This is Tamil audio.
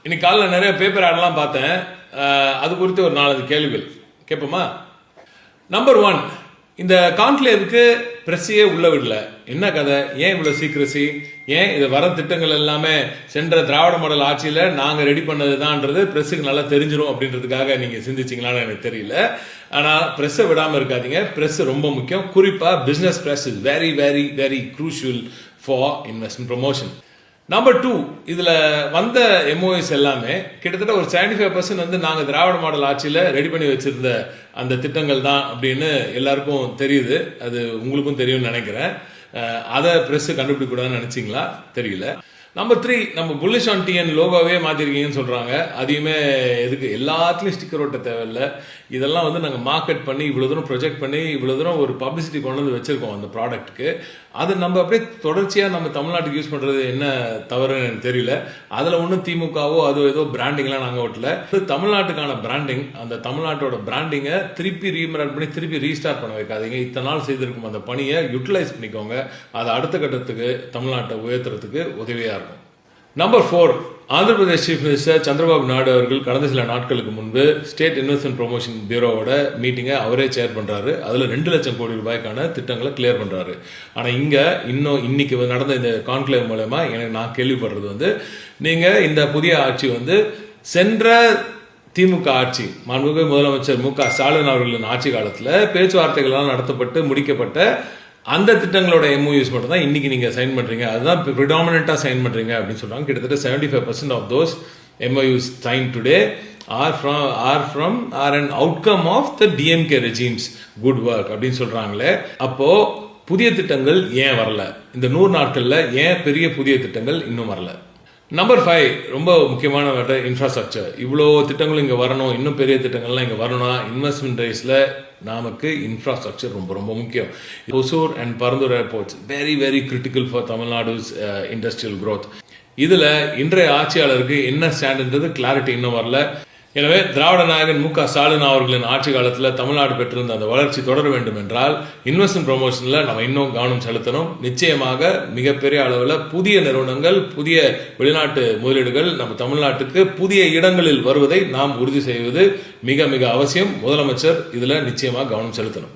இன்னைக்கு காலையில் நிறைய பேப்பர் ஆடெல்லாம் பார்த்தேன். அது குறித்து ஒரு 4 கேள்விகள் கேட்போமா? நம்பர் 1, இந்த கான்க்ளேவுக்கு பிரஸ்ஸையே உள்ள விடல. என்ன கதை? ஏன் இவ்வளவு சீக்கிரசி? ஏன் இது வர திட்டங்கள் எல்லாமே சென்ற திராவிட மாடல் ஆட்சியில நாங்க ரெடி பண்ணதுதான்ன்றது பிரஸுக்கு நல்லா தெரிஞ்சிடும் அப்படின்றதுக்காக நீங்க சிந்திச்சிங்களான்னு எனக்கு தெரியல. ஆனா பிரஸ்ஸை விடாம இருக்காதீங்க. பிரஸ் ரொம்ப முக்கியம். குறிப்பா business press is very very very crucial for investment promotion. Number 2, இதுல வந்த எம்ஓஎஸ் எல்லாமே கிட்டத்தட்ட ஒரு 75% வந்து நாங்க திராவிட மாடல் ஆட்சியில ரெடி பண்ணி வச்சிருந்த அந்த திட்டங்கள் தான் அப்படின்னு எல்லாருக்கும் தெரியுது. அது உங்களுக்கும் தெரியும்னு நினைக்கிறேன். அதை பிரஸ் கண்டுபிடிக்க கூடாதுன்னு நினைச்சீங்களா? தெரியல. நம்பர் 3, நம்ம புல்லிஷ் ஆன் டிஎன் லோகோவே மாத்திருக்கீங்கன்னு சொல்றாங்க. அதையுமே எதுக்கு? எல்லாத்துலயும் ஸ்டிக்கர் ஓட்ட தேவையில்லை. இதெல்லாம் வந்து நாங்கள் மார்க்கெட் பண்ணி இவ்வளவு தூரம் ப்ரொஜெக்ட் பண்ணி இவ்வளவு தூரம் ஒரு பப்ளிசிட்டி கொண்டு வந்து வச்சிருக்கோம் அந்த ப்ராடக்ட்டுக்கு. அது நம்ம அப்படியே தொடர்ச்சியாக நம்ம தமிழ்நாட்டுக்கு யூஸ் பண்றது என்ன தவறுன்னு எனக்கு தெரியல. அதில் ஒன்றும் திமுகவோ அது ஏதோ பிராண்டிங்லாம் நாங்கள் ஓட்டல. தமிழ்நாட்டுக்கான பிராண்டிங், அந்த தமிழ்நாட்டோட பிராண்டிங்கை திருப்பி ரீபிராண்ட் பண்ணி திருப்பி ரீஸ்டார்ட் பண்ண வைக்காதீங்க. இத்தனை நாள் செய்திருக்கும் அந்த பணியை யூட்டிலைஸ் பண்ணிக்கோங்க. அது அடுத்த கட்டத்துக்கு தமிழ்நாட்டை உயர்த்துறதுக்கு உதவியா இருக்கும். Number 4, Andhra Pradesh chief minister Chandrababu Naidu அவர்கள் கடந்த சில நாட்களுக்கு முன்பு ஸ்டேட் இன்வெஸ்ட்மெண்ட் ப்ரொமோஷன் பியூரோவோட மீட்டிங்கை அவரே சேர் பண்றாரு. அதுல 2 லட்சம் கோடி ரூபாய்க்கான திட்டங்களை கிளியர் பண்றாரு. ஆனா இங்க இன்னைக்கு நடந்த இந்த கான்க்ளேவ் மூலமா நான் கேள்விப்படுறது வந்து, நீங்க இந்த புதிய ஆட்சி வந்து சென்ற திமுக ஆட்சி, மாண்புமிகு முதலமைச்சர் மு.க. ஸ்டாலின் அவர்களின் ஆட்சி காலத்துல பேச்சுவார்த்தைகள்லாம் நடத்தப்பட்டு முடிக்கப்பட்ட அந்த திட்டங்களோட எம்ஓயூஸ் மட்டும் தான் இன்னைக்கு நீங்க சைன் பண்றீங்க. அதுதான் ப்ரிடாமினண்டா சைன் பண்றீங்க அப்படின்னு சொல்றாங்க. கிட்டத்தட்ட 75% of those MoUs sign today are an outcome of the DMK regime's good work அப்படின்னு சொல்றாங்களே. அப்போ புதிய திட்டங்கள் ஏன் வரல? இந்த 100 நாட்கள்ல ஏன் பெரிய புதிய திட்டங்கள் இன்னும் வரல? நம்பர் 5, ரொம்ப முக்கியமான இன்ஃப்ராஸ்ட்ரக்சர். இவ்வளோ திட்டங்களும் இங்கே வரணும், இன்னும் பெரிய திட்டங்கள்லாம் இங்கே வரணும்னா இன்வெஸ்ட்மெண்ட் ரைஸில் நமக்கு இன்ஃப்ராஸ்ட்ரக்சர் ரொம்ப ரொம்ப முக்கியம். Hosur and Parandur airports very very critical for Tamil Nadu's industrial growth. இதில் இன்றைய ஆட்சியாளருக்கு என்ன ஸ்டாண்டுன்றது கிளாரிட்டி இன்னும் வரல. எனவே திராவிட நாயகன் மு.க. ஸ்டாலின் அவர்களின் ஆட்சி காலத்தில் தமிழ்நாடு பெற்றிருந்த அந்த வளர்ச்சி தொடர வேண்டும் என்றால் இன்வெஸ்ட்மெண்ட் ப்ரமோஷன்ல நம்ம இன்னும் கவனம் செலுத்தணும். நிச்சயமாக மிகப்பெரிய அளவில் புதிய நிறுவனங்கள், புதிய வெளிநாட்டு முதலீடுகள் நம்ம தமிழ்நாட்டுக்கு புதிய இடங்களில் வருவதை நாம் உறுதி செய்வது மிக மிக அவசியம். முதலமைச்சர் இதுல நிச்சயமாக கவனம் செலுத்தணும்.